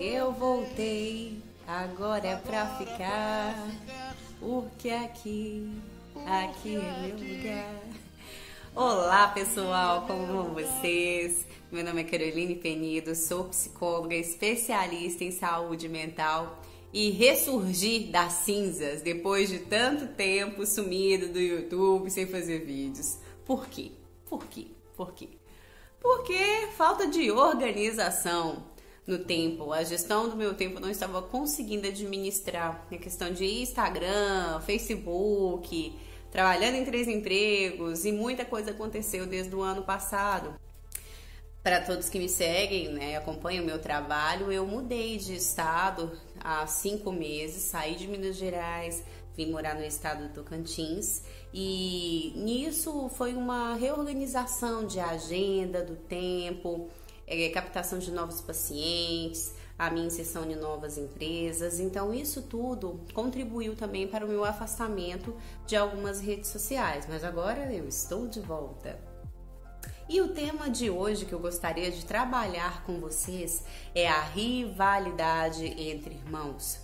Eu voltei, agora é pra ficar, porque aqui é meu lugar. Olá pessoal, como vão vocês? Meu nome é Caroline Penido, sou psicóloga especialista em saúde mental e ressurgi das cinzas depois de tanto tempo sumido do YouTube sem fazer vídeos. Por quê? Por quê? Porque falta de organização no tempo. A gestão do meu tempo não estava conseguindo administrar a questão de Instagram, Facebook, trabalhando em 3 empregos e muita coisa aconteceu desde o ano passado. Para todos que me seguem, né, acompanham o meu trabalho, eu mudei de estado há 5 meses, saí de Minas Gerais, vim morar no estado do Tocantins e nisso foi uma reorganização de agenda, do tempo, captação de novos pacientes, a minha inserção em novas empresas. Então isso tudo contribuiu também para o meu afastamento de algumas redes sociais, mas agora eu estou de volta. E o tema de hoje que eu gostaria de trabalhar com vocês é a rivalidade entre irmãos.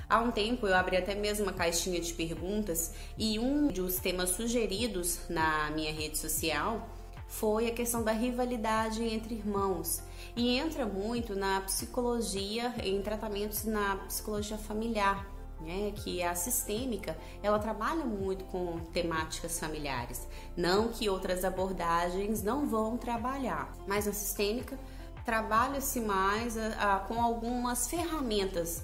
Há um tempo eu abri até mesmo uma caixinha de perguntas e um dos temas sugeridos na minha rede social foi a questão da rivalidade entre irmãos e entra muito na psicologia, em tratamentos na psicologia familiar, né, que a sistêmica ela trabalha muito com temáticas familiares, não que outras abordagens não vão trabalhar, mas na sistêmica trabalha-se mais com algumas ferramentas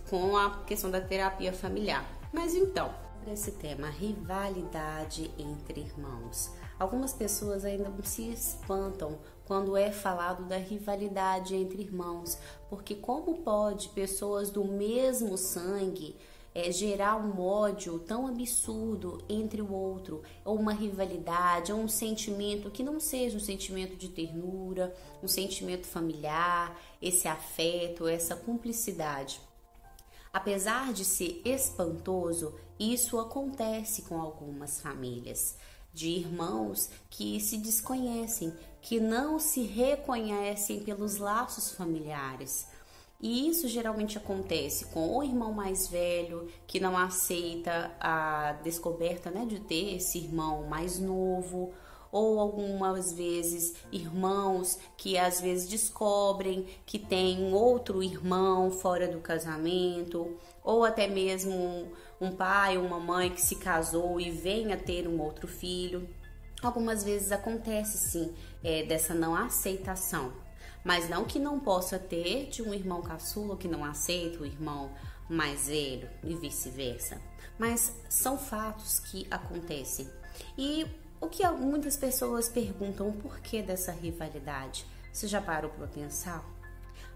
com a questão da terapia familiar. Mas então, para esse tema, rivalidade entre irmãos, algumas pessoas ainda se espantam quando é falado da rivalidade entre irmãos, porque como pode pessoas do mesmo sangue gerar um ódio tão absurdo entre o outro, ou uma rivalidade, ou um sentimento que não seja um sentimento de ternura, um sentimento familiar, esse afeto, essa cumplicidade. Apesar de ser espantoso, isso acontece com algumas famílias de irmãos que se desconhecem, que não se reconhecem pelos laços familiares. E isso geralmente acontece com o irmão mais velho, que não aceita a descoberta, né, de ter esse irmão mais novo, ou algumas vezes irmãos que às vezes descobrem que tem um outro irmão fora do casamento, ou até mesmo um pai ou uma mãe que se casou e vem a ter um outro filho. Algumas vezes acontece sim dessa não aceitação, mas não que não possa ter de um irmão caçula que não aceita o irmão mais velho e vice-versa, mas são fatos que acontecem. E o que muitas pessoas perguntam, o porquê dessa rivalidade? Você já parou para pensar?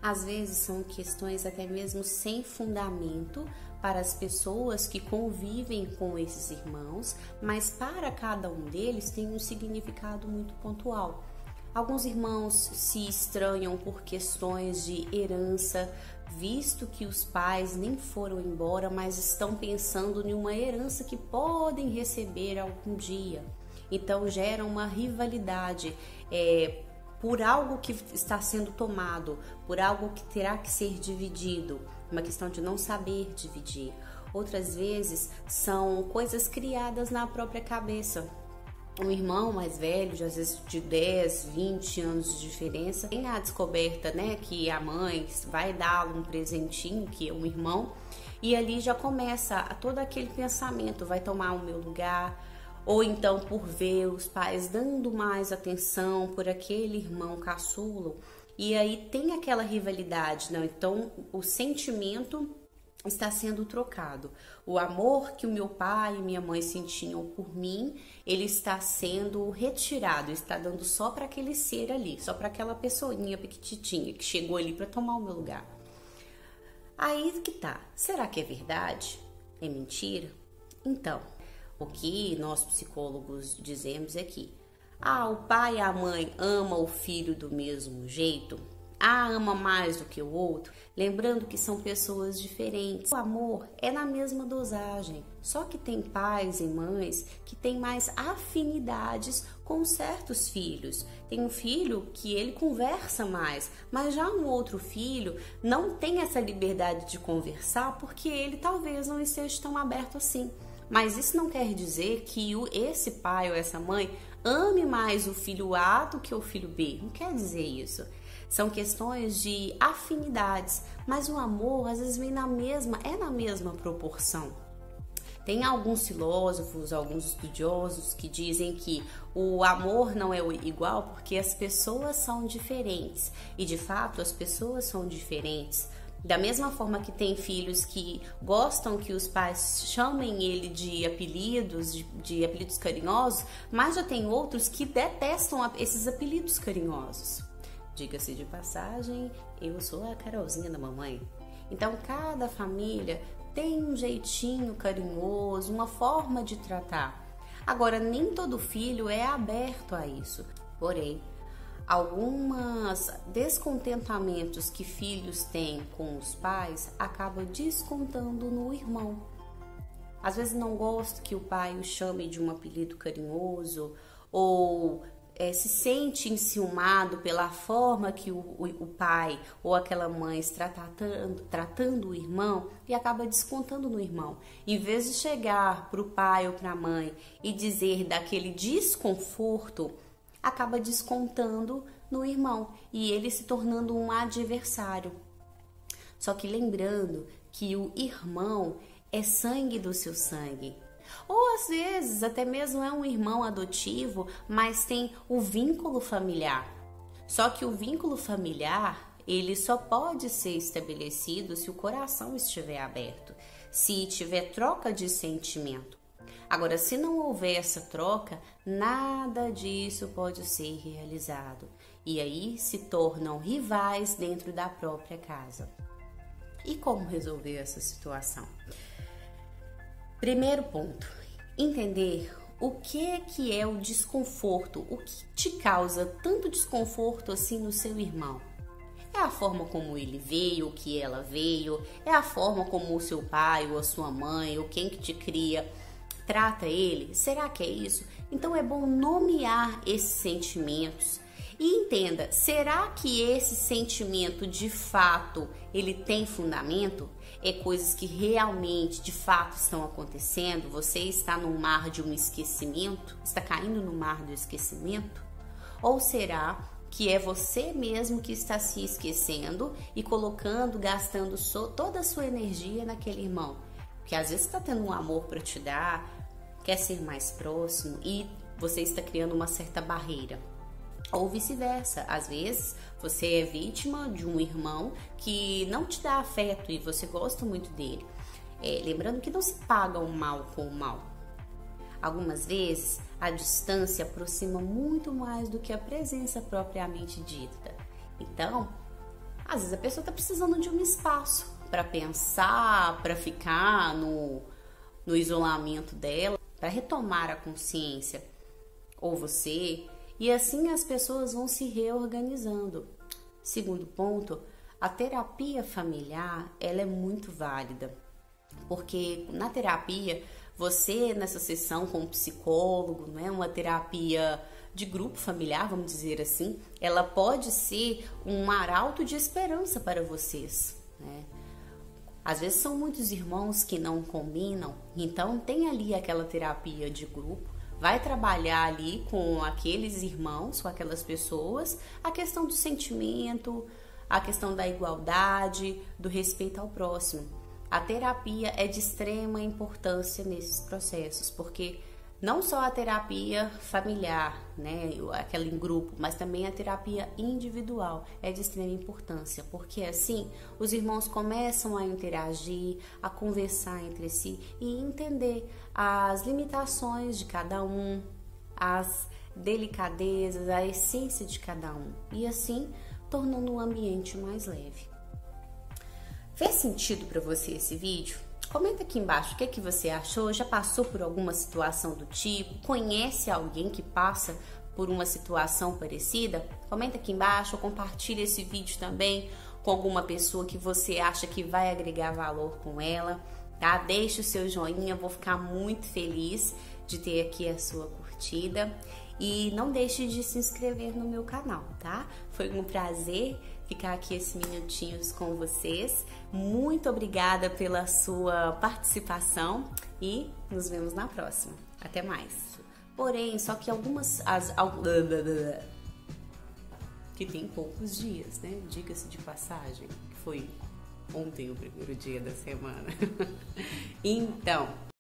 Às vezes são questões até mesmo sem fundamento para as pessoas que convivem com esses irmãos, mas para cada um deles tem um significado muito pontual. Alguns irmãos se estranham por questões de herança, visto que os pais nem foram embora, mas estão pensando em uma herança que podem receber algum dia. Então gera uma rivalidade por algo que está sendo tomado, por algo que terá que ser dividido, uma questão de não saber dividir. Outras vezes são coisas criadas na própria cabeça. Um irmão mais velho, às vezes de 10, 20 anos de diferença, tem a descoberta, né, que a mãe vai dar um presentinho, que é um irmão, e ali já começa todo aquele pensamento, vai tomar o meu lugar. Ou então por ver os pais dando mais atenção por aquele irmão caçulo, e aí tem aquela rivalidade, não? Então o sentimento está sendo trocado. O amor que o meu pai e minha mãe sentiam por mim, ele está sendo retirado, está dando só para aquele ser ali, só para aquela pessoinha pequititinha que chegou ali para tomar o meu lugar. Aí que tá, será que é verdade? É mentira? Então, o que nós psicólogos dizemos é que o pai e a mãe amam o filho do mesmo jeito. ama mais do que o outro, lembrando que são pessoas diferentes. O amor é na mesma dosagem, só que tem pais e mães que têm mais afinidades com certos filhos. Tem um filho que ele conversa mais, mas já um outro filho não tem essa liberdade de conversar porque ele talvez não esteja tão aberto assim. Mas isso não quer dizer que esse pai ou essa mãe ame mais o filho A do que o filho B. Não quer dizer isso. São questões de afinidades, mas o amor às vezes vem na mesma proporção. Tem alguns filósofos, alguns estudiosos que dizem que o amor não é igual porque as pessoas são diferentes. E de fato as pessoas são diferentes. Da mesma forma que tem filhos que gostam que os pais chamem ele de apelidos carinhosos, mas já tem outros que detestam esses apelidos carinhosos. Diga-se de passagem, eu sou a Carolzinha da mamãe. Então, cada família tem um jeitinho carinhoso, uma forma de tratar. Agora, nem todo filho é aberto a isso. Porém, alguns descontentamentos que filhos têm com os pais acabam descontando no irmão. Às vezes não gosta que o pai o chame de um apelido carinhoso ou se sente enciumado pela forma que o pai ou aquela mãe está tratando o irmão e acaba descontando no irmão. Em vez de chegar para o pai ou para a mãe e dizer daquele desconforto, acaba descontando no irmão e ele se tornando um adversário. Só que lembrando que o irmão é sangue do seu sangue. Ou às vezes até mesmo é um irmão adotivo, mas tem o vínculo familiar. Só que o vínculo familiar, ele só pode ser estabelecido se o coração estiver aberto, se tiver troca de sentimento. Agora, se não houver essa troca, nada disso pode ser realizado. E aí se tornam rivais dentro da própria casa. E como resolver essa situação? Primeiro ponto, entender o que é o desconforto, o que te causa tanto desconforto assim no seu irmão. É a forma como ele veio, o que ela veio, é a forma como o seu pai ou a sua mãe ou quem que te cria trata ele? Será que é isso? Então é bom nomear esses sentimentos e entenda, será que esse sentimento de fato ele tem fundamento? É coisas que realmente de fato estão acontecendo? Você está no mar de um esquecimento? Está caindo no mar do esquecimento? Ou será que é você mesmo que está se esquecendo e gastando toda a sua energia naquele irmão? Porque às vezes está tendo um amor para te dar, quer ser mais próximo e você está criando uma certa barreira. Ou vice-versa, às vezes você é vítima de um irmão que não te dá afeto e você gosta muito dele. Lembrando que não se paga o mal com o mal. Algumas vezes a distância aproxima muito mais do que a presença propriamente dita. Então, às vezes a pessoa está precisando de um espaço para pensar, para ficar no isolamento dela, para retomar a consciência, ou você, e assim as pessoas vão se reorganizando. Segundo ponto, a terapia familiar, ela é muito válida, porque na terapia, você nessa sessão com um psicólogo, não é uma terapia de grupo familiar, vamos dizer assim, ela pode ser um arauto de esperança para vocês, né? Às vezes são muitos irmãos que não combinam, então tem ali aquela terapia de grupo, vai trabalhar ali com aqueles irmãos, com aquelas pessoas, a questão do sentimento, a questão da igualdade, do respeito ao próximo. A terapia é de extrema importância nesses processos, porque não só a terapia familiar, né, aquela em grupo, mas também a terapia individual é de extrema importância, porque assim os irmãos começam a interagir, a conversar entre si e entender as limitações de cada um, as delicadezas, a essência de cada um, e assim tornando o ambiente mais leve. Fez sentido para você esse vídeo? Comenta aqui embaixo o que você achou, já passou por alguma situação do tipo, conhece alguém que passa por uma situação parecida, comenta aqui embaixo ou compartilha esse vídeo também com alguma pessoa que você acha que vai agregar valor com ela, tá? Deixe o seu joinha, vou ficar muito feliz de ter aqui a sua curtida. E não deixe de se inscrever no meu canal, tá? Foi um prazer ficar aqui esses minutinhos com vocês. Muito obrigada pela sua participação e nos vemos na próxima. Até mais. Porém, só que que tem poucos dias, né? Diga-se de passagem, que foi ontem o primeiro dia da semana. Então,